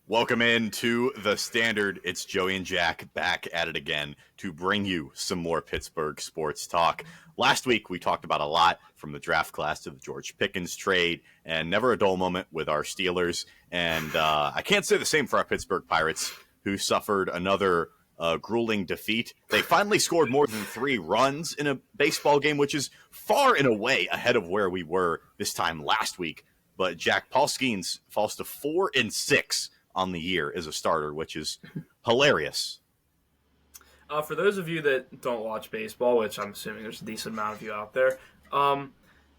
Welcome in to The Standard. It's Joey and Jack back at it again to bring you some more Pittsburgh sports talk. Last week, we talked about a lot from the draft class to the George Pickens trade, and never a dull moment with our Steelers. And I can't say the same for our Pittsburgh Pirates, who suffered another grueling defeat. They finally scored more than 3 runs in a baseball game, which is far and away ahead of where we were this time last week. But Jack, Paul Skeens falls to 4-6 on the year as a starter, which is hilarious. For those of you that don't watch baseball, which I'm assuming there's a decent amount of you out there,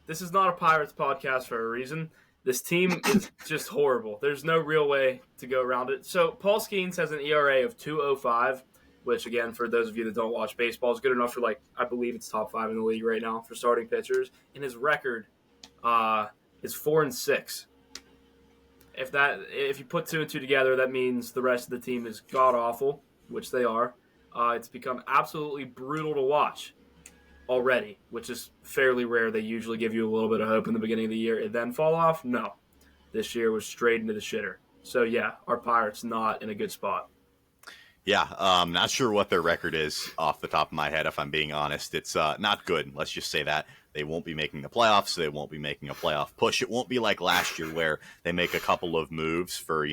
this is not a Pirates podcast for a reason. This team is just horrible. There's no real way to go around it. So Paul Skeens has an ERA of 2.05, which, again, for those of you that don't watch baseball, is good enough for, I believe it's top 5 in the league right now for starting pitchers. And his record is 4-6. If you put 2 and 2 together, that means the rest of the team is god-awful, which they are. It's become absolutely brutal to watch already, which is fairly rare. They usually give you a little bit of hope in the beginning of the year and then fall off. No. This year was straight into the shitter. So, yeah, our Pirates not in a good spot. Yeah, not sure what their record is off the top of my head, if I'm being honest. It's not good. Let's just say that. They won't be making the playoffs. They won't be making a playoff push. It won't be like last year where they make a couple of moves for,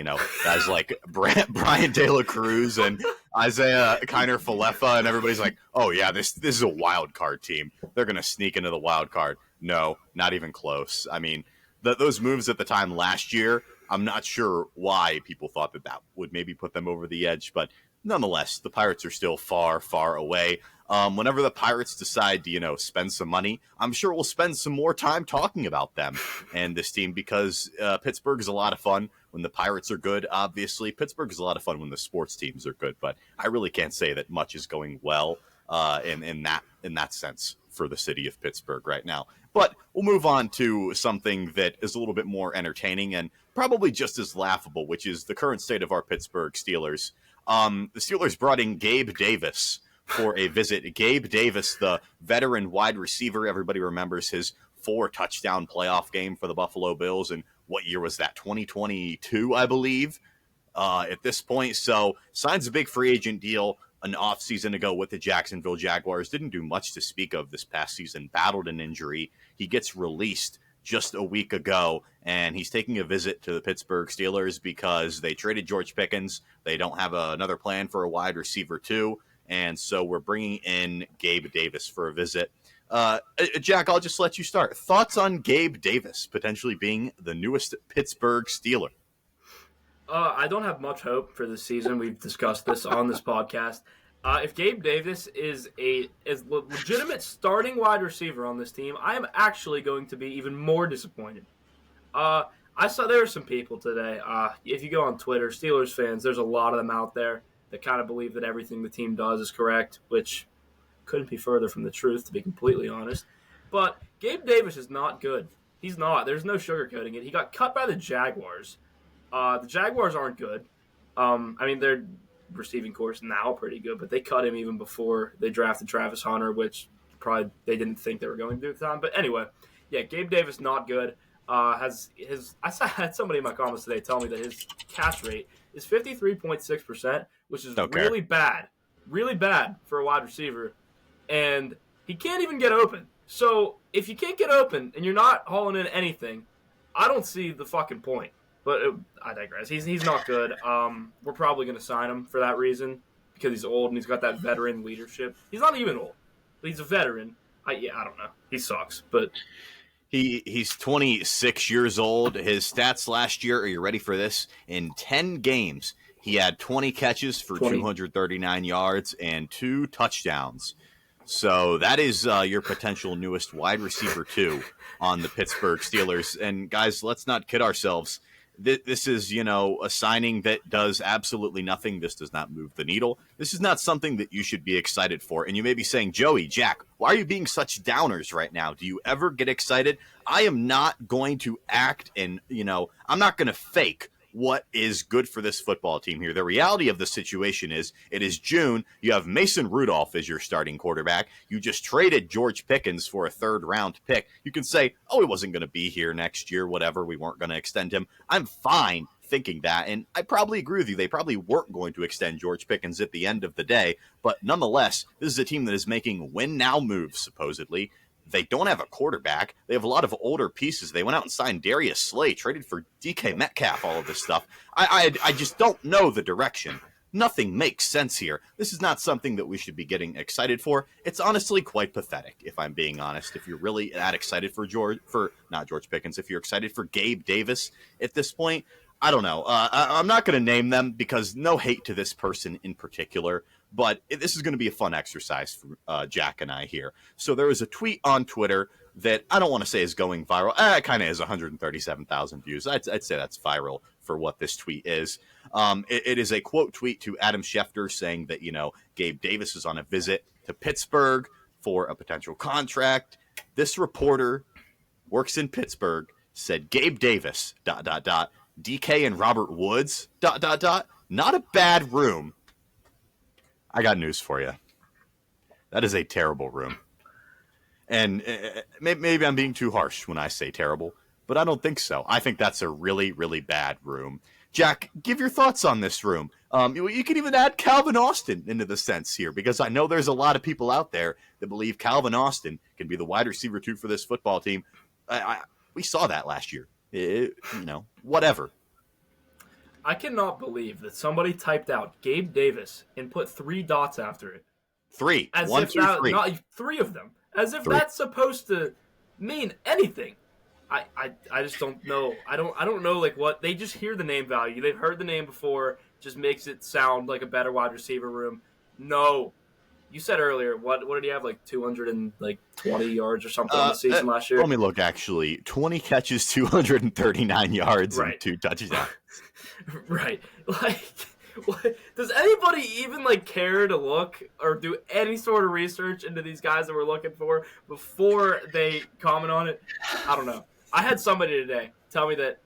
guys like Brian De La Cruz and Isaiah Kiner-Falefa, and everybody's like, oh, yeah, this is a wild card team. They're going to sneak into the wild card. No, not even close. I mean, those moves at the time last year, I'm not sure why people thought that would maybe put them over the edge, but nonetheless, the Pirates are still far, far away. Whenever the Pirates decide to, spend some money, I'm sure we'll spend some more time talking about them and this team because Pittsburgh is a lot of fun when the Pirates are good, obviously. Pittsburgh is a lot of fun when the sports teams are good, but I really can't say that much is going well in that sense for the city of Pittsburgh right now. But we'll move on to something that is a little bit more entertaining and probably just as laughable, which is the current state of our Pittsburgh Steelers. The Steelers brought in Gabe Davis for a visit. Gabe Davis, the veteran wide receiver, everybody remembers his 4-touchdown playoff game for the Buffalo Bills. And what year was that? 2022, I believe, at this point. So signs a big free agent deal an offseason ago with the Jacksonville Jaguars. Didn't do much to speak of this past season. Battled an injury. He gets released just a week ago, and he's taking a visit to the Pittsburgh Steelers because they traded George Pickens. They don't have another plan for a wide receiver, too. And so we're bringing in Gabe Davis for a visit. Jack, I'll just let you start. Thoughts on Gabe Davis potentially being the newest Pittsburgh Steeler? I don't have much hope for this season. We've discussed this on this podcast. If Gabe Davis is a legitimate starting wide receiver on this team, I am actually going to be even more disappointed. I saw there were some people today. If you go on Twitter, Steelers fans, there's a lot of them out there that kind of believe that everything the team does is correct, which couldn't be further from the truth, to be completely honest. But Gabe Davis is not good. He's not. There's no sugarcoating it. He got cut by the Jaguars. The Jaguars aren't good. Their receiving course now pretty good, but they cut him even before they drafted Travis Hunter, which probably they didn't think they were going to do at the time. But anyway, yeah, Gabe Davis not good. I had somebody in my comments today tell me that his catch rate is 53.6%, which is really bad for a wide receiver, and he can't even get open. So if you can't get open and you're not hauling in anything, I don't see the fucking point. But I digress. He's not good. We're probably going to sign him for that reason because he's old and he's got that veteran leadership. He's not even old, but he's a veteran. I don't know. He sucks, but he's 26 years old. His stats last year, are you ready for this? In 10 games, he had 20 catches for 239 yards and 2 touchdowns. So that is your potential newest wide receiver, too, on the Pittsburgh Steelers. And, guys, let's not kid ourselves. This is, a signing that does absolutely nothing. This does not move the needle. This is not something that you should be excited for. And you may be saying, Joey, Jack, why are you being such downers right now? Do you ever get excited? I am not going to act and, I'm not going to fake what is good for this football team here. The reality of the situation is it is June. You have Mason Rudolph as your starting quarterback. You just traded George Pickens for a 3rd-round pick. You can say, oh, he wasn't going to be here next year, whatever. We weren't going to extend him. I'm fine thinking that. And I probably agree with you. They probably weren't going to extend George Pickens at the end of the day. But nonetheless, this is a team that is making win-now moves, supposedly. They don't have a quarterback. They have a lot of older pieces. They went out and signed Darius Slay, traded for DK Metcalf, all of this stuff. I just don't know the direction. Nothing makes sense here. This is not something that we should be getting excited for. It's honestly quite pathetic, if I'm being honest. If you're really that excited for not George Pickens, if you're excited for Gabe Davis at this point, I don't know. I'm not going to name them because no hate to this person in particular, but this is going to be a fun exercise for Jack and I here. So there was a tweet on Twitter that I don't want to say is going viral. It kind of is 137,000 views. I'd say that's viral for what this tweet is. It is a quote tweet to Adam Schefter saying that, Gabe Davis is on a visit to Pittsburgh for a potential contract. This reporter works in Pittsburgh, said Gabe Davis, ... DK and Robert Woods, ... Not a bad room. I got news for you. That is a terrible room. And maybe I'm being too harsh when I say terrible, but I don't think so. I think that's a really, really bad room. Jack, give your thoughts on this room. You can even add Calvin Austin into the sense here, because I know there's a lot of people out there that believe Calvin Austin can be the wide receiver 2 for this football team. We saw that last year. Whatever. I cannot believe that somebody typed out Gabe Davis and put 3 dots after it. 3. As 1, if 2, 3. Not 3 of them. As if 3. That's supposed to mean anything. I just don't know. I don't know what they just hear the name value. They've heard the name before. Just makes it sound like a better wide receiver room. No. You said earlier, what did he have, 220 yards or something in the season last year? Let me look, actually. 20 catches, 239 yards, right. and 2 touchdowns. Right. Does anybody even, care to look or do any sort of research into these guys that we're looking for before they comment on it? I don't know. I had somebody today tell me that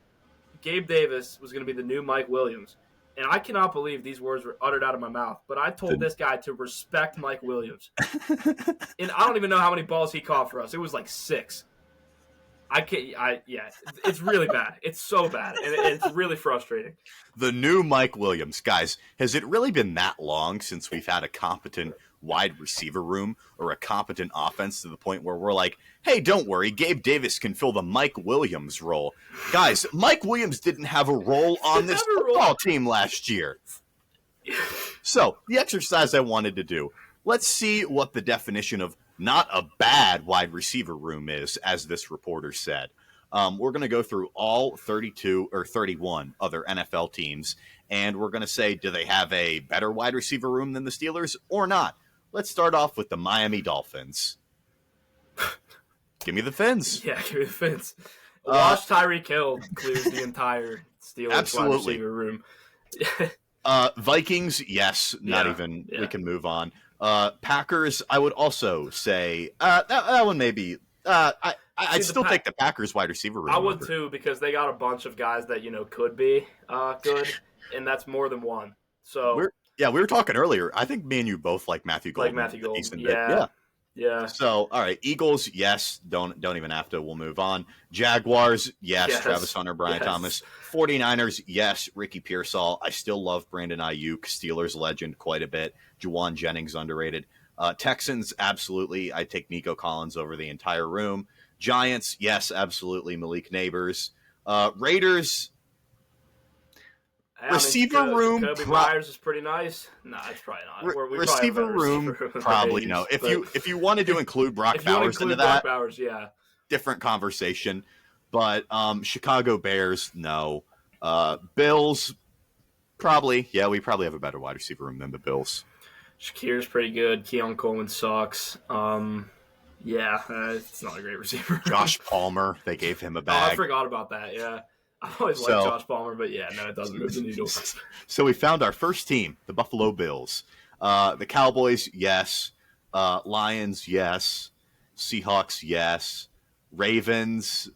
Gabe Davis was going to be the new Mike Williams. And I cannot believe these words were uttered out of my mouth. But I told this guy to respect Mike Williams. And I don't even know how many balls he caught for us. It was 6. It's really bad. It's so bad. And it's really frustrating. The new Mike Williams. Guys, has it really been that long since we've had a competent wide receiver room or a competent offense to the point where we're like, hey, don't worry, Gabe Davis can fill the Mike Williams role? Guys, Mike Williams didn't have a role on this football team last year. So, the exercise I wanted to do, let's see what the definition of not a bad wide receiver room is, as this reporter said. We're going to go through all 32 or 31 other NFL teams, and we're going to say, do they have a better wide receiver room than the Steelers or not? Let's start off with the Miami Dolphins. Give me the Fins. Yeah, give me the Fins. Watch Tyreek Hill clears the entire Steelers wide receiver room. Vikings, yes. Not even. We can move on. Packers, I would also say that one maybe. I'd still take the Packers wide receiver room. I would too, because they got a bunch of guys that could be good, and that's more than one. So we were talking earlier. I think me and you both like Matthew Golden. Yeah. So, all right, Eagles, yes. Don't even have to. We'll move on. Jaguars, yes. Travis Hunter, Brian Thomas. 49ers, yes. Ricky Pearsall. I still love Brandon Ayuk, Steelers legend, quite a bit. Juwan Jennings, underrated. Texans, absolutely. I take Nico Collins over the entire room. Giants, yes, absolutely. Malik Neighbors. Raiders. Receiver room. Kobe Myers is pretty nice. No, it's probably not. Receiver room, probably no. If you wanted to include Brock Bowers into that, different conversation. But Chicago Bears, no. Bills, probably. Yeah, we probably have a better wide receiver room than the Bills. Shakir's pretty good. Keon Coleman sucks. It's not a great receiver. Josh Palmer, they gave him a bag. I forgot about that, yeah. I always liked Josh Palmer, but it doesn't move the needle. So we found our first team, the Buffalo Bills. The Cowboys, yes. Lions, yes. Seahawks, yes. Ravens,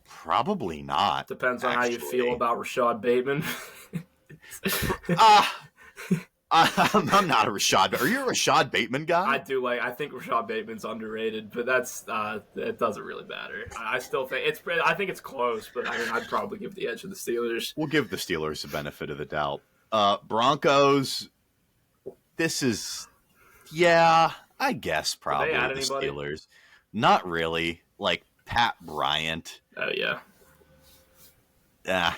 probably not. Depends on how you feel about Rashad Bateman. I'm not a Rashad. Are you a Rashad Bateman guy? I think Rashad Bateman's underrated, but that's it doesn't really matter. I still think I think it's close, but I mean, I'd probably give the edge to the Steelers. We'll give the Steelers the benefit of the doubt. Broncos. This is, yeah, I guess probably the Steelers. Not really. Like Pat Bryant. Oh yeah.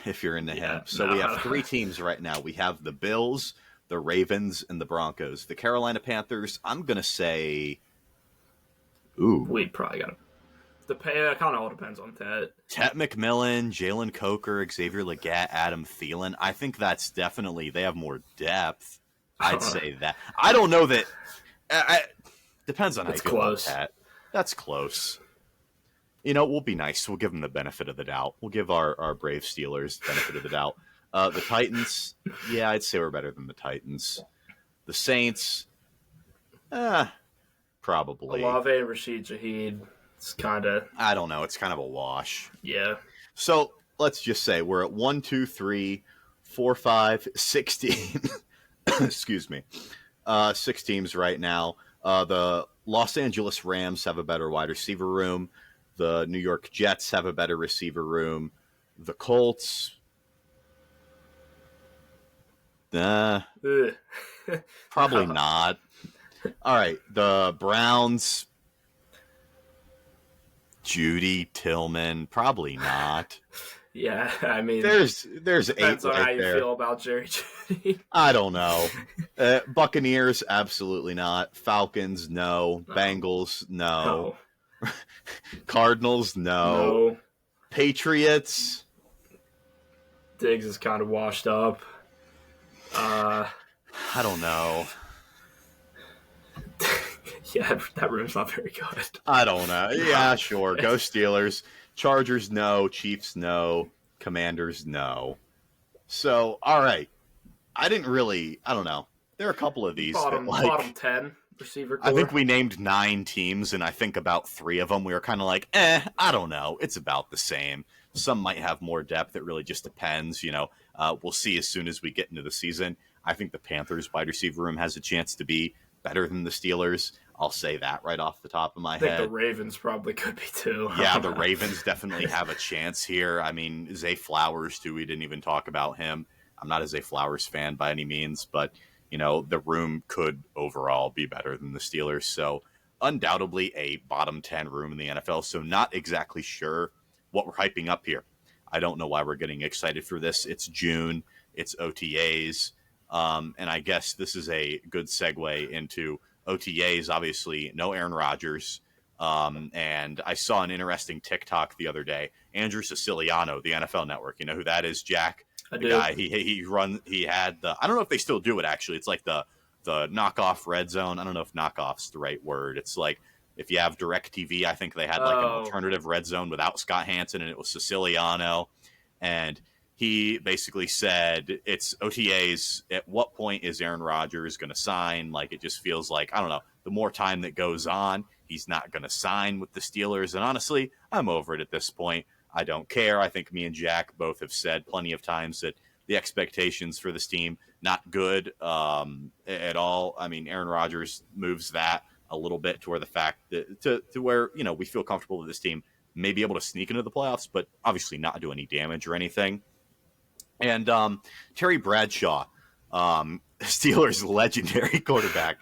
If you're into him. So we have 3 teams right now. We have the Bills, the Ravens, and the Broncos. The Carolina Panthers, I'm going to say, we probably got to pay. It kind of all depends on Ted. Tet McMillan, Jalen Coker, Xavier Leggett, Adam Thielen. I think that's definitely, they have more depth. I'd say that. I don't know that. Depends on how you feel about Tet. That's close. You know, we'll be nice. We'll give them the benefit of the doubt. We'll give our brave Steelers the benefit of the doubt. The Titans, yeah, I'd say we're better than the Titans. The Saints, probably. Olave, Rashid Shaheed, it's kind of... I don't know. It's kind of a wash. Yeah. So let's just say we're at 1, 2, 3, 4, 5, 6 teams. Excuse me. 6 teams right now. The Los Angeles Rams have a better wide receiver room. The New York Jets have a better receiver room. The Colts, probably not. All right, the Browns, Judy, Tillman, probably not. Yeah, I mean, there's depends 8 on right how you there. feel about Jerry Judy. I don't know. Buccaneers, absolutely not. Falcons, no. Bengals, no. Cardinals, no. Patriots, Diggs is kind of washed up. I don't know. Yeah, that room's not very good. I don't know. Yeah, sure. Go Steelers. Chargers, no. Chiefs, no. Commanders, no. So, all right. I don't know. There are a couple of these. Bottom 10 receiver core. I think we named 9 teams, and I think about 3 of them we were kind of like, I don't know. It's about the same. Some might have more depth. It really just depends. You know, we'll see as soon as we get into the season. I think the Panthers wide receiver room has a chance to be better than the Steelers. I'll say that right off the top of my head. I think the Ravens probably could be too. Yeah, the Ravens definitely have a chance here. I mean, Zay Flowers, too. We didn't even talk about him. I'm not a Zay Flowers fan by any means, but, you know, the room could overall be better than the Steelers. So undoubtedly a bottom 10 room in the NFL. So not exactly sure what we're hyping up here. I don't know why we're getting excited for this. It's June. It's OTAs. And I guess this is a good segue into OTAs. Obviously, no Aaron Rodgers. And I saw an interesting TikTok the other day. Andrew Siciliano, the NFL Network. You know who that is, Jack? I the do. Guy. He had the. I don't know if they still do it. Actually, it's like the knockoff Red Zone. I don't know if knockoff's the right word. It's like if you have DirecTV, I think they had like an alternative Red Zone without Scott Hansen, and it was Siciliano, and he basically said it's OTAs. At what point is Aaron Rodgers going to sign? Like, it just feels like, I don't know, the more time that goes on, he's not going to sign with the Steelers. And honestly, I'm over it at this point. I don't care. I think me and Jack both have said plenty of times that the expectations for this team, not good at all. I mean, Aaron Rodgers moves that a little bit to where the fact that to where, you know, we feel comfortable with this team may be able to sneak into the playoffs, but obviously not do any damage or anything. And Terry Bradshaw, Steelers' legendary quarterback,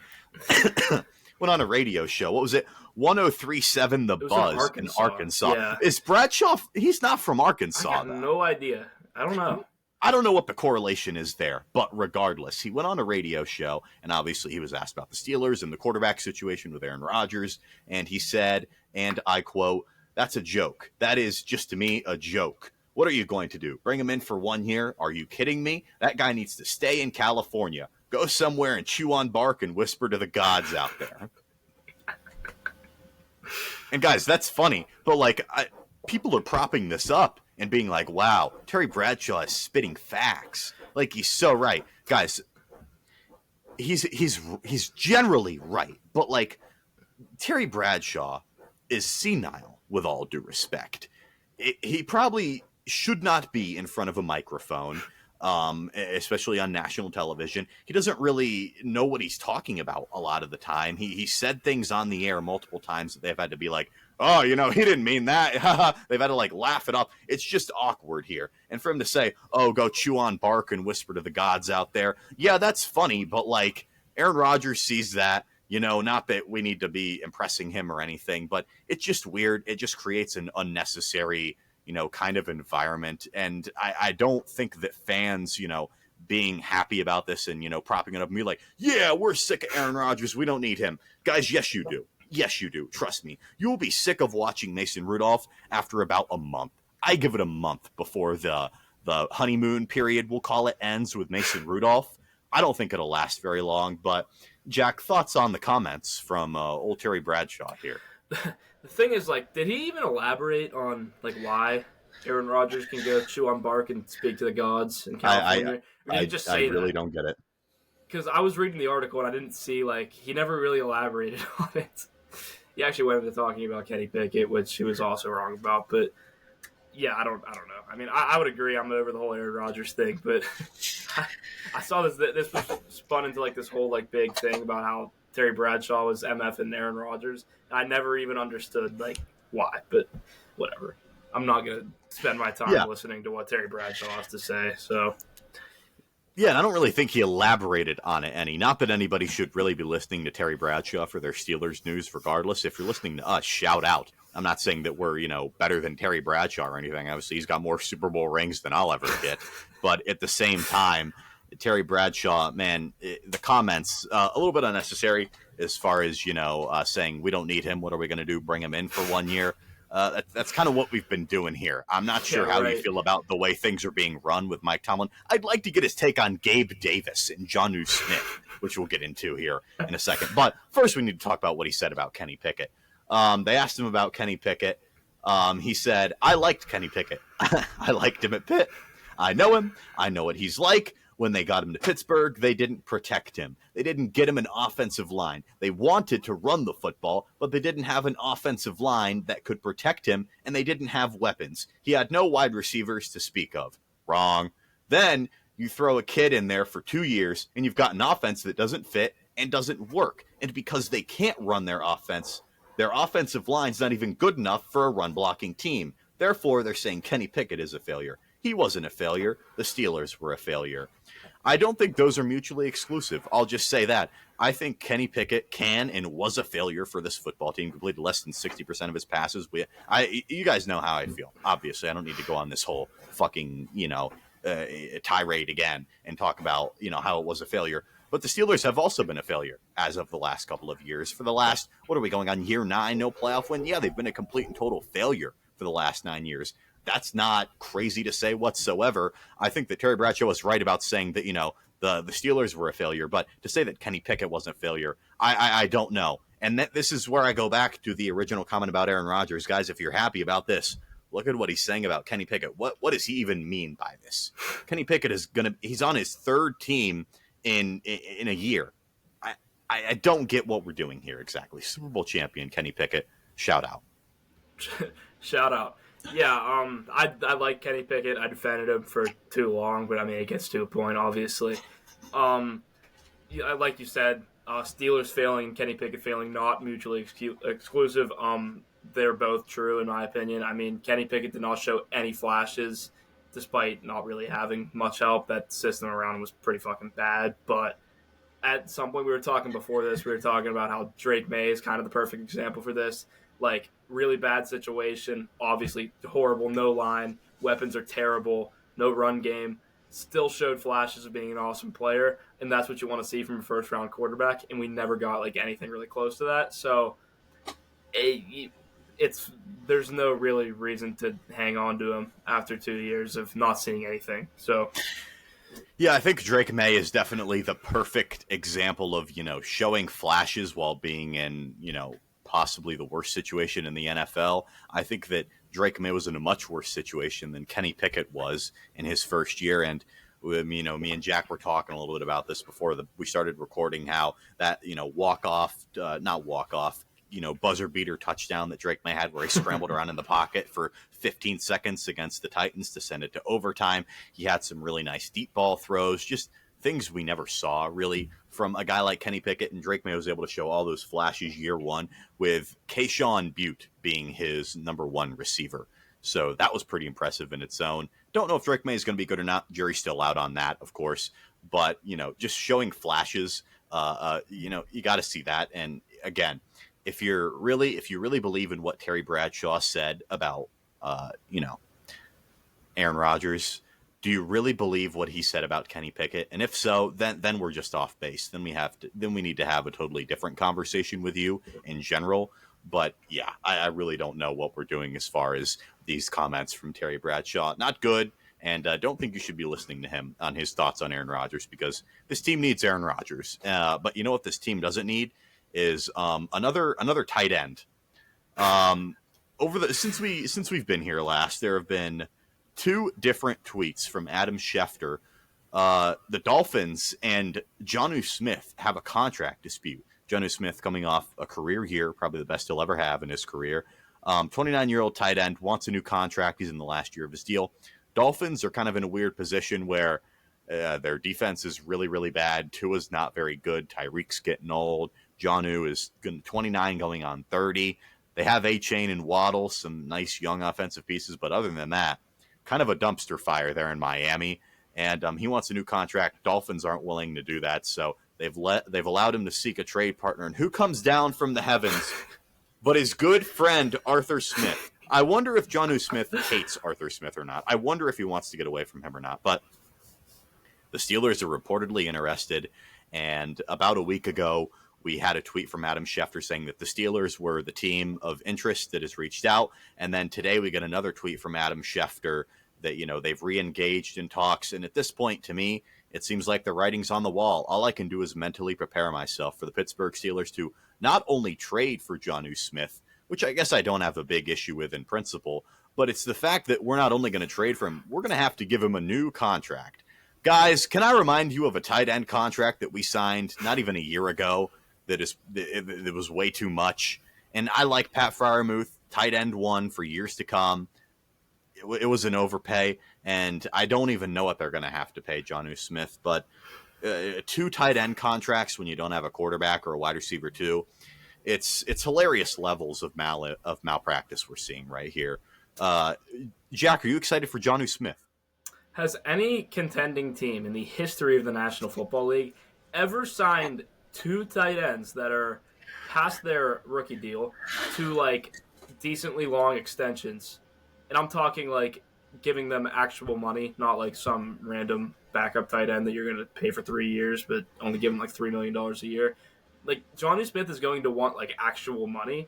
went on a radio show. What was it? 103.7 The Buzz in Arkansas. Yeah. Is Bradshaw? He's not from Arkansas. I have no idea. I don't know. I don't know what the correlation is there, but regardless, he went on a radio show, and obviously he was asked about the Steelers and the quarterback situation with Aaron Rodgers, and he said, and I quote, "That's a joke. That is, just to me, a joke. What are you going to do? Bring him in for 1 year? Are you kidding me? That guy needs to stay in California. Go somewhere and chew on bark and whisper to the gods out there." And guys, that's funny, but like people are propping this up and being like, "Wow, Terry Bradshaw is spitting facts. Like, he's so right." Guys, he's generally right, but like Terry Bradshaw is senile, with all due respect. He probably should not be in front of a microphone. especially on national television. He doesn't really know what he's talking about a lot of the time. He said things on the air multiple times that they've had to be like, oh, he didn't mean that. They've had to like laugh it up. It's just awkward here. And for him to say, oh, go chew on bark and whisper to the gods out there. Yeah, that's funny. But like Aaron Rodgers sees that, not that we need to be impressing him or anything, but it's just weird. It just creates an unnecessary, kind of environment. And I don't think that fans, being happy about this and, propping it up and be like, yeah, we're sick of Aaron Rodgers. We don't need him. Guys, yes, you do. Yes, you do. Trust me. You will be sick of watching Mason Rudolph after about a month. I give it a month before the honeymoon period, we'll call it, ends with Mason Rudolph. I don't think it'll last very long. But, Jack, thoughts on the comments from old Terry Bradshaw here? The thing is, like, did he even elaborate on, like, why Aaron Rodgers can go chew on bark and speak to the gods in California? Or did he just say I really don't get it. Because I was reading the article and I didn't see, like, he never really elaborated on it. He actually went into talking about Kenny Pickett, which he was also wrong about. But yeah, I don't know. I mean, I would agree. I'm over the whole Aaron Rodgers thing, but I saw this was spun into like this whole like big thing about how Terry Bradshaw was MF and Aaron Rodgers. I never even understood like why, but whatever. I'm not gonna spend my time listening to what Terry Bradshaw has to say. So. Yeah, and I don't really think he elaborated on it any. Not that anybody should really be listening to Terry Bradshaw for their Steelers news regardless. If you're listening to us, shout out. I'm not saying that we're, better than Terry Bradshaw or anything. Obviously, he's got more Super Bowl rings than I'll ever get. But at the same time, Terry Bradshaw, man, the comments, a little bit unnecessary as far as, saying we don't need him. What are we going to do? Bring him in for 1 year? That's kind of what we've been doing here. I'm not sure how you feel about the way things are being run with Mike Tomlin. I'd like to get his take on Gabe Davis and Jonnu Smith, which we'll get into here in a second. But first, we need to talk about what he said about Kenny Pickett. They asked him about Kenny Pickett. He said, I liked Kenny Pickett. I liked him at Pitt. I know him. I know what he's like. When they got him to Pittsburgh, they didn't protect him. They didn't get him an offensive line. They wanted to run the football, but they didn't have an offensive line that could protect him, and they didn't have weapons. He had no wide receivers to speak of. Wrong. Then you throw a kid in there for 2 years, and you've got an offense that doesn't fit and doesn't work. And because they can't run their offensive line's not even good enough for a run-blocking team. Therefore, they're saying Kenny Pickett is a failure. He wasn't a failure. The Steelers were a failure. I don't think those are mutually exclusive. I'll just say that. I think Kenny Pickett can and was a failure for this football team. Completed less than 60% of his passes. You guys know how I feel. Obviously, I don't need to go on this whole fucking, tirade again and talk about, how it was a failure. But the Steelers have also been a failure as of the last couple of years. For the last, what are we going on, year 9, no playoff win? Yeah, they've been a complete and total failure for the last 9 years. That's not crazy to say whatsoever. I think that Terry Bradshaw was right about saying that, the Steelers were a failure. But to say that Kenny Pickett wasn't a failure, I don't know. And this is where I go back to the original comment about Aaron Rodgers. Guys, if you're happy about this, look at what he's saying about Kenny Pickett. What does he even mean by this? Kenny Pickett he's on his third team in a year. I don't get what we're doing here exactly. Super Bowl champion Kenny Pickett. Shout out. Shout out. Yeah, I like Kenny Pickett. I defended him for too long, but I mean, it gets to a point, obviously. Like you said, Steelers failing and Kenny Pickett failing, not mutually exclusive. They're both true, in my opinion. I mean, Kenny Pickett did not show any flashes, despite not really having much help. That system around him was pretty fucking bad, but at some point we were talking about how Drake May is kind of the perfect example for this. Like, really bad situation, obviously horrible, no line, weapons are terrible, no run game, still showed flashes of being an awesome player, and that's what you want to see from a first-round quarterback, and we never got, like, anything really close to that. So, there's no really reason to hang on to him after 2 years of not seeing anything. So, yeah, I think Drake May is definitely the perfect example of, showing flashes while being in, possibly the worst situation in the NFL. I think that Drake May was in a much worse situation than Kenny Pickett was in his first year. And, me and Jack were talking a little bit about this before we started recording, how that, buzzer beater touchdown that Drake May had where he scrambled around in the pocket for 15 seconds against the Titans to send it to overtime. He had some really nice deep ball throws, just things we never saw really from a guy like Kenny Pickett, and Drake May was able to show all those flashes year one with Keyshawn Butte being his number one receiver. So that was pretty impressive in its own. Don't know if Drake May is going to be good or not. Jury's still out on that, of course. But, just showing flashes, you got to see that. And again, if you really believe in what Terry Bradshaw said about, Aaron Rodgers, do you really believe what he said about Kenny Pickett? And if so, then we're just off base. Then we need to have a totally different conversation with you in general. But yeah, I really don't know what we're doing as far as these comments from Terry Bradshaw. Not good. And don't think you should be listening to him on his thoughts on Aaron Rodgers, because this team needs Aaron Rodgers. But you know what this team doesn't need is another tight end. Since we've been here last, there have been two different tweets from Adam Schefter. The Dolphins and Jonnu Smith have a contract dispute. Jonnu Smith coming off a career year, probably the best he'll ever have in his career. 29-year-old tight end wants a new contract. He's in the last year of his deal. Dolphins are kind of in a weird position where their defense is really, really bad. Tua's not very good. Tyreek's getting old. Jonnu is 29 going on 30. They have A-Chain and Waddle, some nice young offensive pieces. But other than that, kind of a dumpster fire there in Miami. And he wants a new contract. Dolphins aren't willing to do that. So they've allowed him to seek a trade partner. And who comes down from the heavens but his good friend Arthur Smith? I wonder if Jonnu Smith hates Arthur Smith or not. I wonder if he wants to get away from him or not. But the Steelers are reportedly interested. And about a week ago, we had a tweet from Adam Schefter saying that the Steelers were the team of interest that has reached out. And then today we get another tweet from Adam Schefter that, they've re-engaged in talks. And at this point, to me, it seems like the writing's on the wall. All I can do is mentally prepare myself for the Pittsburgh Steelers to not only trade for Jonnu Smith, which I guess I don't have a big issue with in principle, but it's the fact that we're not only going to trade for him, we're going to have to give him a new contract. Guys, can I remind you of a tight end contract that we signed not even a year ago that was way too much? And I like Pat Freiermuth, tight end one for years to come. It was an overpay, and I don't even know what they're going to have to pay Jonnu Smith. But two tight end contracts when you don't have a quarterback or a wide receiver too, it's hilarious levels of malpractice we're seeing right here. Jack, are you excited for Jonnu Smith? Has any contending team in the history of the National Football League ever signed two tight ends that are past their rookie deal to decently long extensions? And I'm talking giving them actual money, not some random backup tight end that you're going to pay for 3 years, but only give him $3 million a year. Jonnu Smith is going to want actual money.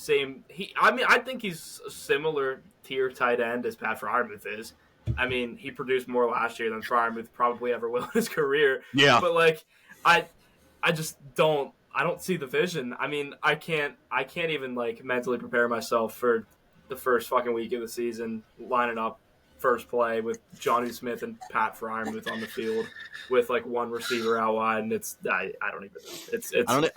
I think he's a similar tier tight end as Pat Freiermuth is. I mean, he produced more last year than Freiermuth probably ever will in his career. Yeah. But I just don't. I don't see the vision. I mean, I can't even mentally prepare myself for the first fucking week of the season, lining up first play with Jonnu Smith and Pat Freiermuth on the field with one receiver out wide, and I don't even know.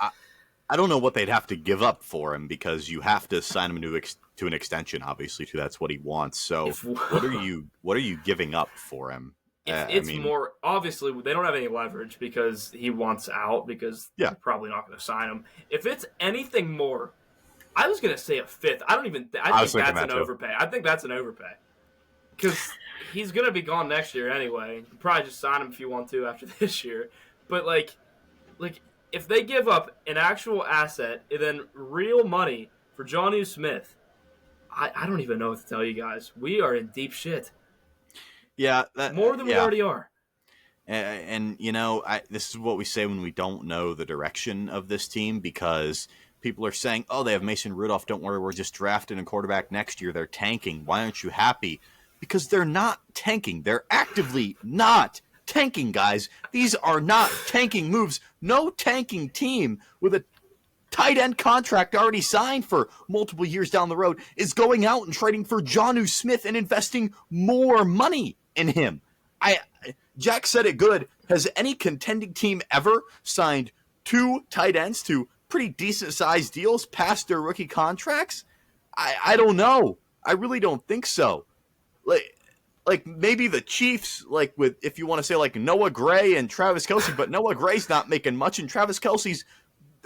I don't know what they'd have to give up for him, because you have to sign him to an extension, obviously, too. That's what he wants. So what are you giving up for him? More obviously they don't have any leverage because he wants out, because they're probably not going to sign him. If it's anything more, I was going to say a fifth. I think that's an overpay. I think that's an overpay, because he's going to be gone next year anyway. You can probably just sign him if you want to after this year. But if they give up an actual asset and then real money for Jonnu Smith, I don't even know what to tell you guys. We are in deep shit. Yeah, more than we already are. And this is what we say when we don't know the direction of this team, because people are saying, "Oh, they have Mason Rudolph. Don't worry, we're just drafting a quarterback next year. They're tanking. Why aren't you happy?" Because they're not tanking. They're actively not tanking, guys. These are not tanking moves. No tanking team with a tight end contract already signed for multiple years down the road is going out and trading for Jonnu Smith and investing more money in him. Jack said it good. Has any contending team ever signed two tight ends to pretty decent-sized deals past their rookie contracts? I don't know. I really don't think so. Like maybe the Chiefs, like with if you want to say like Noah Gray and Travis Kelce, but Noah Gray's not making much, and Travis Kelce's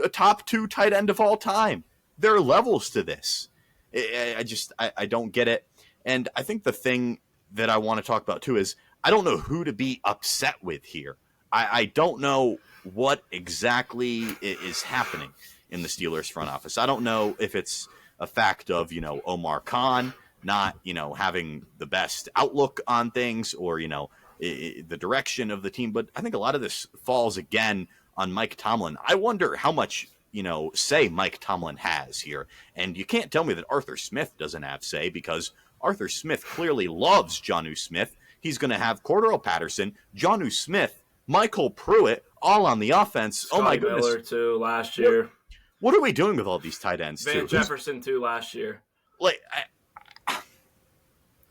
a top 2 tight end of all time. There are levels to this. I don't get it. And I think the thing that I want to talk about too is I don't know who to be upset with here. I don't know what exactly is happening in the Steelers front office. I don't know if it's a fact of, Omar Khan not, having the best outlook on things or, the direction of the team. But I think a lot of this falls again on Mike Tomlin. I wonder how much, say Mike Tomlin has here. And you can't tell me that Arthur Smith doesn't have say, because Arthur Smith clearly loves Jonnu Smith. He's going to have Cordero Patterson, Jonnu Smith, Michael Pruitt, all on the offense. Scotty oh my goodness! Miller too last year. What are we doing with all these tight ends Van too? Jefferson too last year.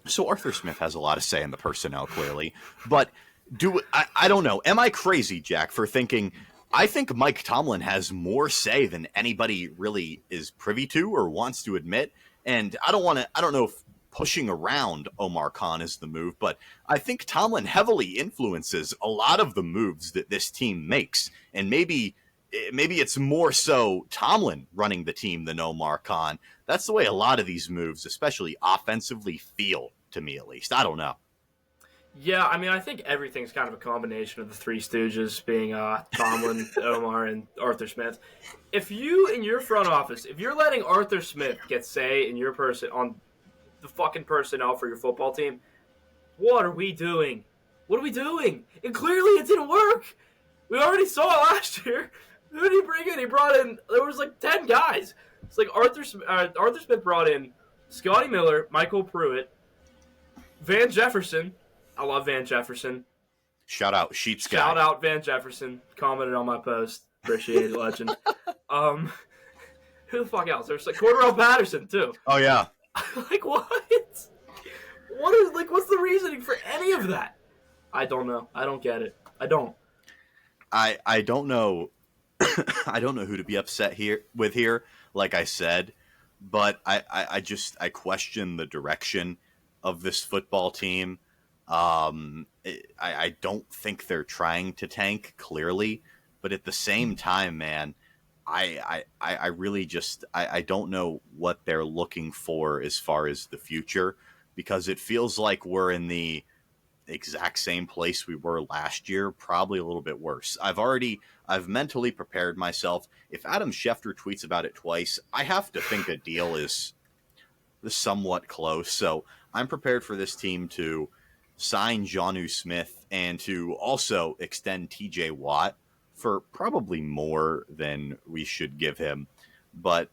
So Arthur Smith has a lot of say in the personnel, clearly, but I don't know. Am I crazy, Jack, for thinking? I think Mike Tomlin has more say than anybody really is privy to or wants to admit. And I don't know if pushing around Omar Khan is the move, but I think Tomlin heavily influences a lot of the moves that this team makes. And maybe it's more so Tomlin running the team than Omar Khan. That's the way a lot of these moves, especially offensively, feel to me, at least. I don't know. Yeah, I mean, I think everything's kind of a combination of the Three Stooges being Tomlin, Omar, and Arthur Smith. If you, in your front office, if you're letting Arthur Smith get say in your person on the fucking personnel for your football team, what are we doing? What are we doing? And clearly it didn't work. We already saw it last year. Who did he bring in? He brought in, there was like 10 guys. It's like Arthur Smith brought in Scotty Miller, Michael Pruitt, Van Jefferson. I love Van Jefferson. Shout out Sheets guy. Shout out Van Jefferson. Commented on my post. Appreciate it, legend. Who the fuck else? There's like Cordero Patterson too. Oh yeah. Like what? What's the reasoning for any of that? I don't know. I don't get it. I don't. I don't know. I don't know who to be upset here. Like I said, but I question the direction of this football team. I don't think they're trying to tank, clearly, but at the same time, man, I really I don't know what they're looking for as far as the future, because it feels like we're in the exact same place we were last year, probably a little bit worse. I've mentally prepared myself. If Adam Schefter tweets about it twice, I have to think a deal is somewhat close. So I'm prepared for this team to sign Jonnu Smith and to also extend TJ Watt for probably more than we should give him. But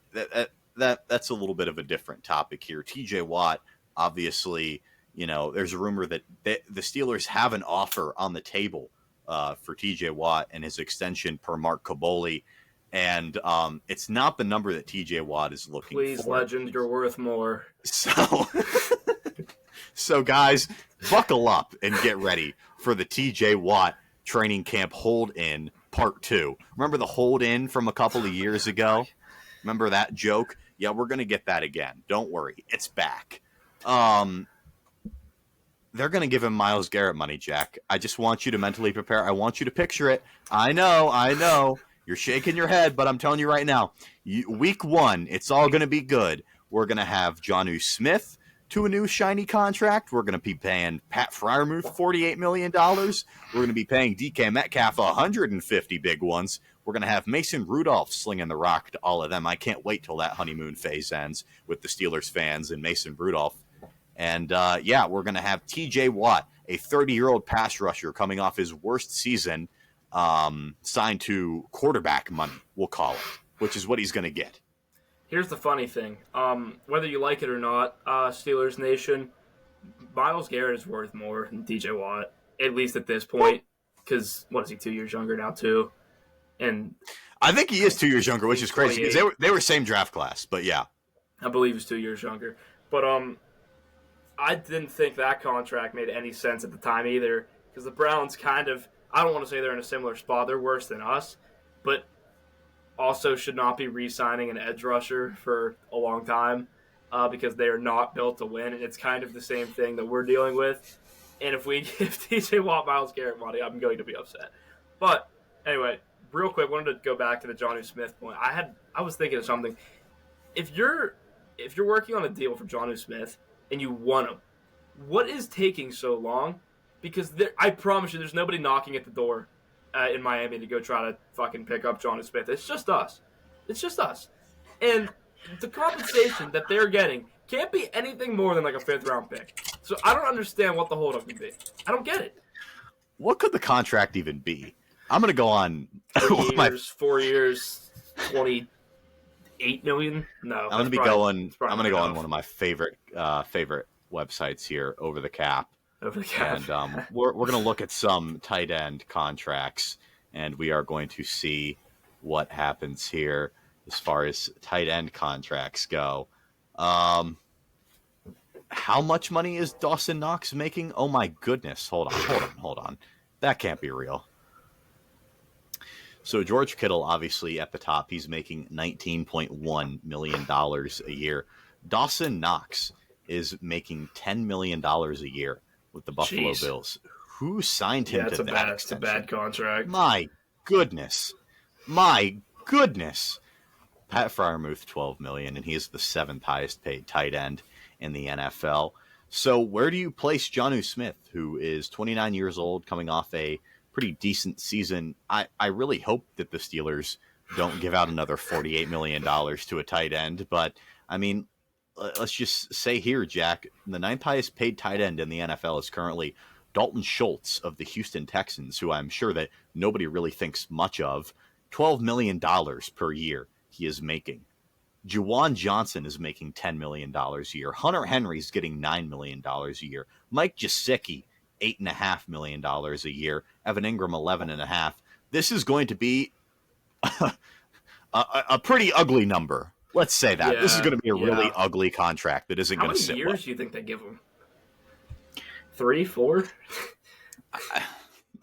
that's a little bit of a different topic here. TJ Watt, obviously, there's a rumor that the Steelers have an offer on the table for TJ Watt and his extension per Mark Kaboli. And it's not the number that TJ Watt is looking for. Please, legend, you're worth more. So guys, buckle up and get ready for the TJ Watt training camp hold-in part 2. Remember the hold-in from a couple of years ago? Remember that joke? Yeah, we're going to get that again. Don't worry. It's back. They're going to give him Myles Garrett money, Jack. I just want you to mentally prepare. I want you to picture it. I know. You're shaking your head, but I'm telling you right now, week 1, it's all going to be good. We're going to have Jonnu Smith to a new shiny contract. We're going to be paying Pat Freiermuth $48 million. We're going to be paying DK Metcalf 150 big ones. We're going to have Mason Rudolph slinging the rock to all of them. I can't wait till that honeymoon phase ends with the Steelers fans and Mason Rudolph. And, we're going to have TJ Watt, a 30-year-old pass rusher coming off his worst season, signed to quarterback money, we'll call it, which is what he's going to get. Here's the funny thing. Whether you like it or not, Steelers Nation, Myles Garrett is worth more than TJ Watt, at least at this point. Because, what is he, 2 years younger now, too? And I think he is 2 years younger, which is crazy. Because they were same draft class, but yeah. I believe he's 2 years younger. But I didn't think that contract made any sense at the time either. Because the Browns kind of, I don't want to say they're in a similar spot. They're worse than us. But also should not be re-signing an edge rusher for a long time because they are not built to win, and it's kind of the same thing that we're dealing with. And if we give TJ Watt, Myles Garrett money, I'm going to be upset. But anyway, real quick, wanted to go back to the Jonnu Smith point. I was thinking of something. If you're working on a deal for Jonnu Smith and you want him, what is taking so long? Because I promise you, there's nobody knocking at the door in Miami to go try to fucking pick up Jonnu Smith. It's just us. It's just us. And the compensation that they're getting can't be anything more than like a 5th-round pick. So I don't understand what the holdup would be. I don't get it. What could the contract even be? I'm going to go on 4 years, 28 million. No, I'm going to be going. I'm going to go on one of my favorite websites here, Over the Cap. Over the Cap. And we're going to look at some tight end contracts, and we are going to see what happens here as far as tight end contracts go. How much money is Dawson Knox making? Oh my goodness. Hold on. That can't be real. So George Kittle, obviously at the top, he's making $19.1 million a year. Dawson Knox is making $10 million a year with the Buffalo Bills. Who signed him to that extension? It's a bad contract. My goodness. Pat Freiermuth, $12 million, and he is the 7th highest paid tight end in the NFL. So where do you place Jonnu Smith, who is 29 years old, coming off a pretty decent season? I really hope that the Steelers don't give out another $48 million to a tight end. But, I mean, let's just say here, Jack, the 9th highest paid tight end in the NFL is currently Dalton Schultz of the Houston Texans, who I'm sure that nobody really thinks much of. $12 million per year he is making. Juwan Johnson is making $10 million a year. Hunter Henry's getting $9 million a year. Mike Gesicki, $8.5 million a year. Evan Ingram, $11.5 million. This is going to be a pretty ugly number. Let's say that. This is going to be a really ugly contract that isn't going to sit well. How many years do you think they give him? 3, 4?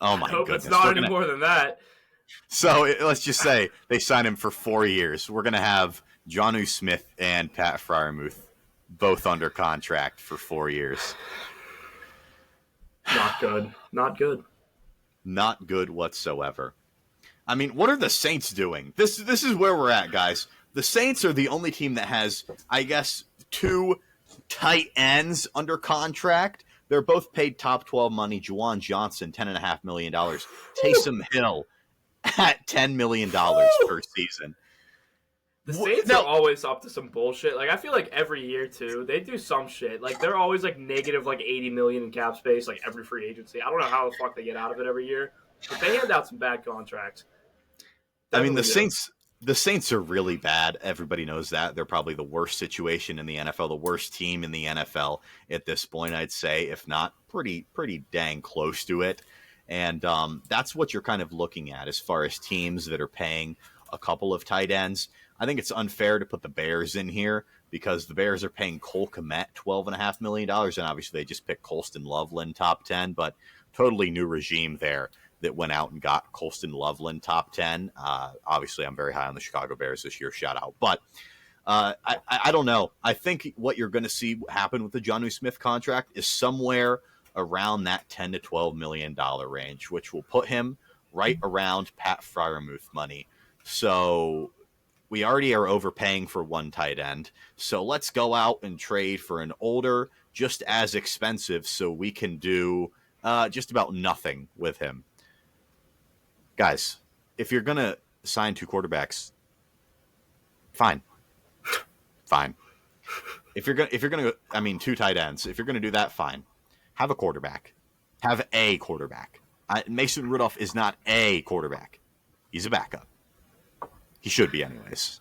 Oh, my goodness. I hope it's not any more than that. So let's just say they sign him for 4 years. We're going to have Jonnu Smith and Pat Freiermuth both under contract for 4 years. Not good. Not good whatsoever. I mean, what are the Saints doing? This is where we're at, guys. The Saints are the only team that has, I guess, 2 tight ends under contract. They're both paid top 12 money. Juwan Johnson, $10.5 million. Taysom Hill at $10 million per season. The Saints are always up to some bullshit. Like, I feel like every year, too, they do some shit. Like, they're always, like, negative, like, $80 million in cap space, like, every free agency. I don't know how the fuck they get out of it every year. But they hand out some bad contracts. I mean, the Saints are really bad. Everybody knows that. They're probably the worst situation in the NFL, the worst team in the NFL at this point, I'd say, if not pretty dang close to it. And that's what you're kind of looking at as far as teams that are paying a couple of tight ends. I think it's unfair to put the Bears in here because the Bears are paying Cole Kmet $12.5 million, and obviously they just picked Colston Loveland top 10, but totally new regime there that went out and got Colston Loveland top 10. Obviously, I'm very high on the Chicago Bears this year, shout out. But I don't know. I think what you're going to see happen with the Jonnu Smith contract is somewhere around that $10 to $12 million range, which will put him right around Pat Freiermuth money. So we already are overpaying for one tight end. So let's go out and trade for an older, just as expensive, so we can do just about nothing with him. Guys, if you're going to sign 2 quarterbacks, fine. If you're going to, 2 tight ends, if you're going to do that, fine. Have a quarterback. Have a quarterback. Mason Rudolph is not a quarterback. He's a backup. He should be anyways.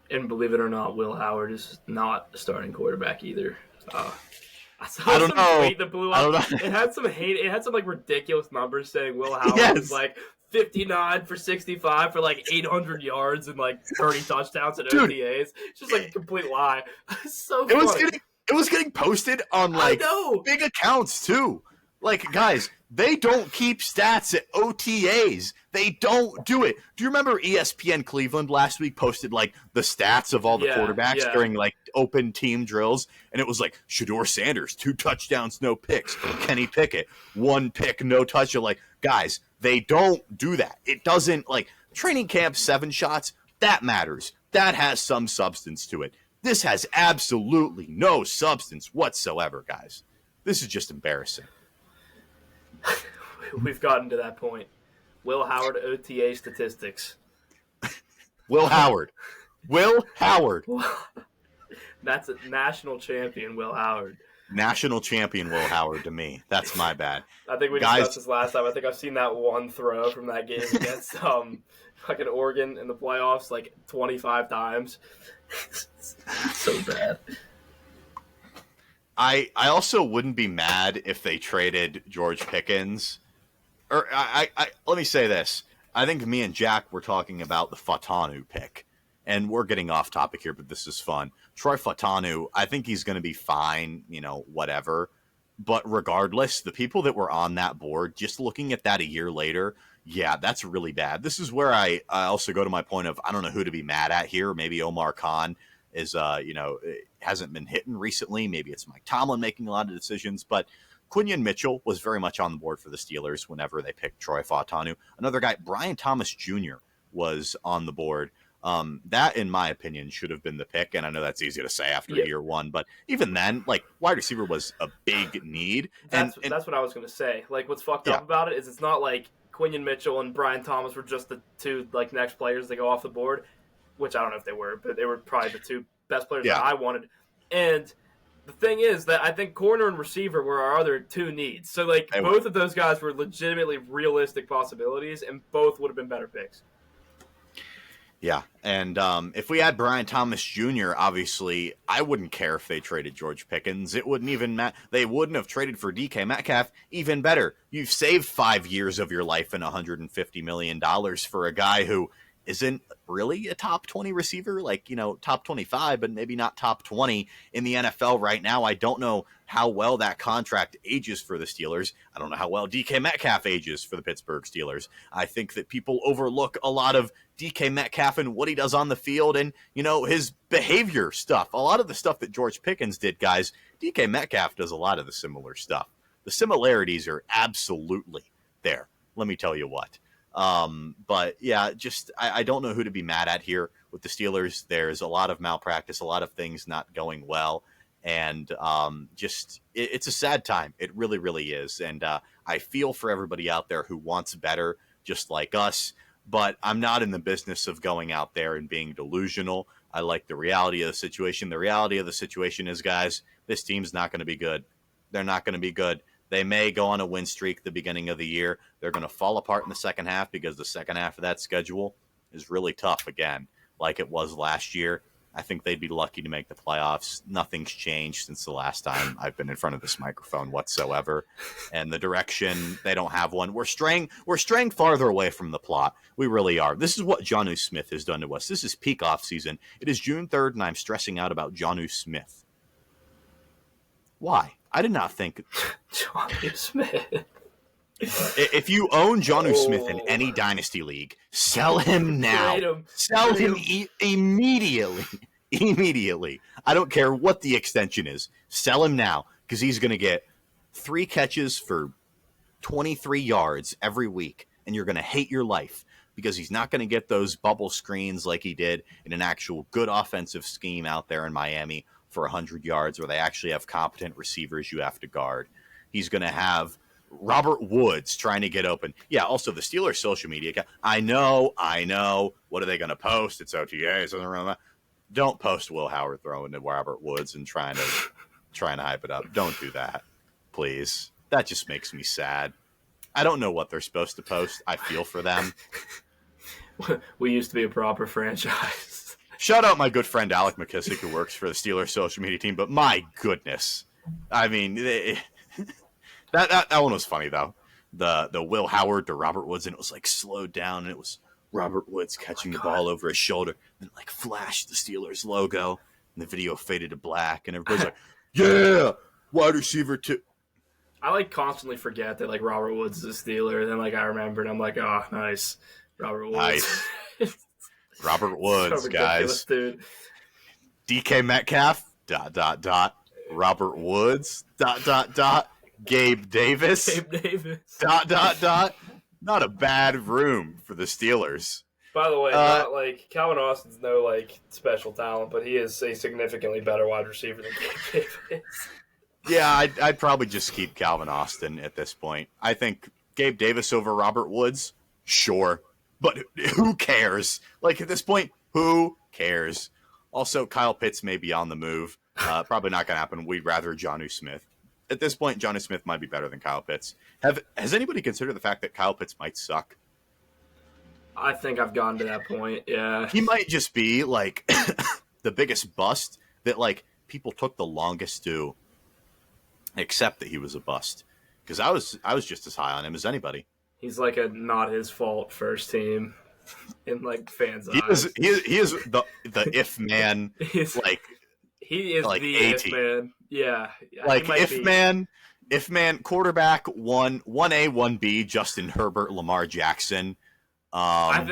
And believe it or not, Will Howard is not a starting quarterback either. I don't know. That blew up. It had some hate. It had some like ridiculous numbers saying Will Howard was like 59 for 65 for like 800 yards and like 30 touchdowns and OTAs. It's just like a complete lie. It's so funny. It was getting posted on like big accounts too. Like, guys, they don't keep stats at OTAs. They don't do it. Do you remember ESPN Cleveland last week posted, like, the stats of all the quarterbacks during, like, open team drills? And it was like, Shedeur Sanders, 2 touchdowns, no picks. Kenny Pickett, 1 pick, no touch. You're like, guys, they don't do that. It doesn't, like, training camp 7 shots, that matters. That has some substance to it. This has absolutely no substance whatsoever, guys. This is just embarrassing. We've gotten to that point. Will Howard OTA statistics. Will Howard. That's a national champion, Will Howard. National champion Will Howard to me. That's my bad. I think we discussed this last time. I think I've seen that one throw from that game against fucking Oregon in the playoffs like 25 times. So bad. I also wouldn't be mad if they traded George Pickens. Or I let me say this. I think me and Jack were talking about the Fautanu pick. And we're getting off topic here, but this is fun. Troy Fautanu, I think he's going to be fine, whatever. But regardless, the people that were on that board, just looking at that a year later, yeah, that's really bad. This is where I also go to my point of I don't know who to be mad at here. Maybe Omar Khan is, hasn't been hitting recently. Maybe it's Mike Tomlin making a lot of decisions. But Quinyon Mitchell was very much on the board for the Steelers whenever they picked Troy Fautanu. Another guy, Brian Thomas Jr., was on the board. That, in my opinion, should have been the pick. And I know that's easy to say after year one, but even then, like, wide receiver was a big need. That's what I was going to say. Like, what's fucked up about it is it's not like Quinyon Mitchell and Brian Thomas were just the 2, like, next players that go off the board, which I don't know if they were, but they were probably the 2 best players that I wanted. And the thing is that I think corner and receiver were our other 2 needs. So, like, both of those guys were legitimately realistic possibilities, and both would have been better picks. Yeah, and if we had Brian Thomas Jr., obviously, I wouldn't care if they traded George Pickens. It wouldn't even matter. They wouldn't have traded for DK Metcalf. Even better, you've saved 5 years of your life and $150 million for a guy who isn't really a top 20 receiver, like, top 25, but maybe not top 20 in the NFL right now. I don't know how well that contract ages for the Steelers. I don't know how well DK Metcalf ages for the Pittsburgh Steelers. I think that people overlook a lot of DK Metcalf and what he does on the field and, his behavior stuff. A lot of the stuff that George Pickens did, guys, DK Metcalf does a lot of the similar stuff. The similarities are absolutely there. Let me tell you what. But yeah, just I don't know who to be mad at here with the Steelers. There's a lot of malpractice, a lot of things not going well, and it's a sad time. It really, really is. And I feel for everybody out there who wants better, just like us. But I'm not in the business of going out there and being delusional. I like the reality of the situation. The reality of the situation is, guys, this team's not going to be good. They're not going to be good. They may go on a win streak at the beginning of the year. They're going to fall apart in the second half because the second half of that schedule is really tough again, like it was last year. I think they'd be lucky to make the playoffs. Nothing's changed since the last time I've been in front of this microphone whatsoever. And the direction, they don't have one. We're straying farther away from the plot. We really are. This is what Jonnu Smith has done to us. This is peak off season. It is June 3rd, and I'm stressing out about Jonnu Smith. Why? I did not think Jonnu Smith. If you own Jonnu Smith in any dynasty league, sell him now. Sell him immediately. Immediately. I don't care what the extension is. Sell him now because he's going to get 3 catches for 23 yards every week, and you're going to hate your life because he's not going to get those bubble screens like he did in an actual good offensive scheme out there in Miami for 100 yards where they actually have competent receivers you have to guard. He's going to have Robert Woods trying to get open. Yeah, also the Steelers social media account. I know. What are they going to post? It's OTAs. Don't post Will Howard throwing to Robert Woods and trying to hype it up. Don't do that, please. That just makes me sad. I don't know what they're supposed to post. I feel for them. We used to be a proper franchise. Shout out my good friend Alec McKissick who works for the Steelers social media team, but my goodness. I mean, that one was funny, though. The Will Howard to Robert Woods, and it was, like, slowed down, and it was Robert Woods catching the ball over his shoulder, and, like, flashed the Steelers logo, and the video faded to black, and everybody's like, yeah, wide receiver 2. I like constantly forget that like Robert Woods is a Steeler, and then like I remember, and I'm like, oh, nice, Robert Woods. Nice. Robert So Woods, ridiculous, guys. dude. DK Metcalf, ... Robert Woods, ... Gabe Davis, Gabe Davis. ... Not a bad room for the Steelers. By the way, not like Calvin Austin's no like special talent, but he is a significantly better wide receiver than Gabe Davis. Yeah, I'd probably just keep Calvin Austin at this point. I think Gabe Davis over Robert Woods, sure. But who cares? Like, at this point, who cares? Also, Kyle Pitts may be on the move. Probably not going to happen. We'd rather Jonnu Smith. At this point, Jonnu Smith might be better than Kyle Pitts. Has anybody considered the fact that Kyle Pitts might suck? I think I've gotten to that point, yeah. He might just be, like, the biggest bust that, like, people took the longest to accept that he was a bust. Because I was just as high on him as anybody. He's like a not his fault first team in like fans' eyes. He is the if man. He is like the A if team. man. Yeah. Like if man quarterback 1A 1B Justin Herbert Lamar Jackson. I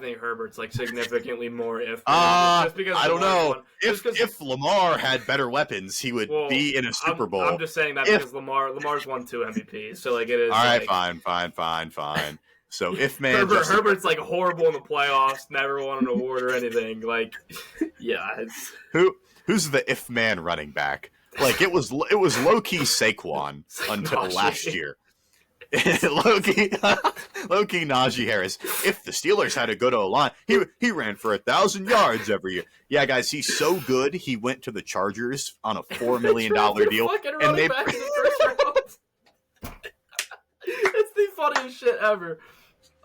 think Herbert's like significantly more if man, just because I don't know. If Lamar had better weapons, he would be in a Super Bowl. I'm just saying that because Lamar's won 2 MVPs, so like it is. All right, like, fine. So if man Herbert's like horrible in the playoffs, never won an award or anything. Like, yeah, it's who's the if man running back? Like it was low key Saquon until last year. low key Najee Harris. If the Steelers had a good O-line, he ran for 1,000 yards every year. Yeah, guys, he's so good. He went to the Chargers on a $4 million deal, and they. Back in the first round. It's the funniest shit ever.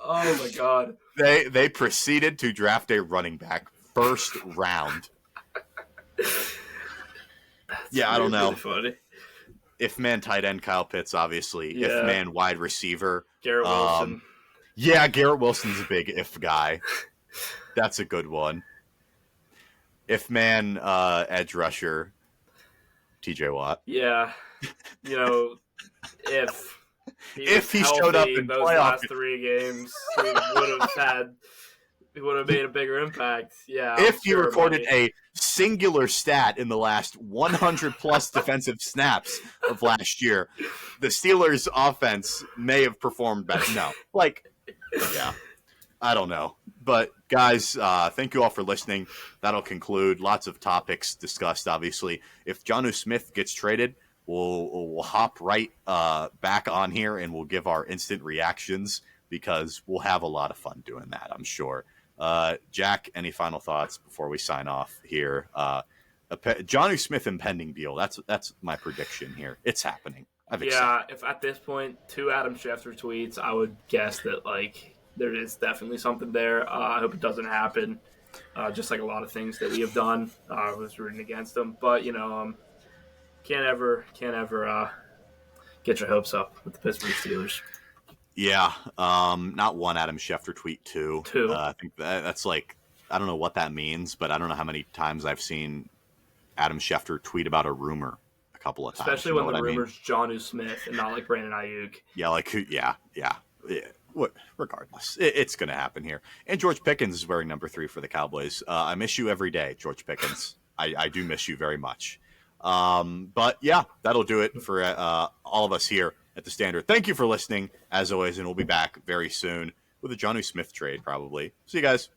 Oh my god. They proceeded to draft a running back first round. Yeah, I don't know. Really funny. If man tight end Kyle Pitts, obviously. Yeah. If man wide receiver Garrett Wilson. Yeah, Garrett Wilson's a big if guy. That's a good one. If man edge rusher TJ Watt. Yeah. If he showed up in those playoff last 3 games, he would have made a bigger impact. Yeah. If he recorded a singular stat in the last 100 plus defensive snaps of last year, the Steelers' offense may have performed better. No, yeah, I don't know. But guys, thank you all for listening. That'll conclude. Lots of topics discussed. Obviously, if Jonnu Smith gets traded, we'll hop right back on here and we'll give our instant reactions because we'll have a lot of fun doing that, I'm sure. Jack, any final thoughts before we sign off here? Jonnu Smith impending deal. That's my prediction here. It's happening. If at this point 2 Adam Schefter tweets, I would guess that like there is definitely something there. I hope it doesn't happen. Just like a lot of things that we have done, I was rooting against them, but can't ever get your hopes up with the Pittsburgh Steelers. Yeah, not one Adam Schefter tweet, 2. 2. I think that's like, I don't know what that means, but I don't know how many times I've seen Adam Schefter tweet about a rumor a couple of times. Especially when the rumor's Jonnu Smith and not like Brandon Ayuk. Yeah, like, yeah. Regardless, it's going to happen here. And George Pickens is wearing number 3 for the Cowboys. I miss you every day, George Pickens. I do miss you very much. But yeah, that'll do it for all of us here at the Standard. Thank you for listening, as always, and we'll be back very soon with a Jonnu Smith trade, probably. See you guys.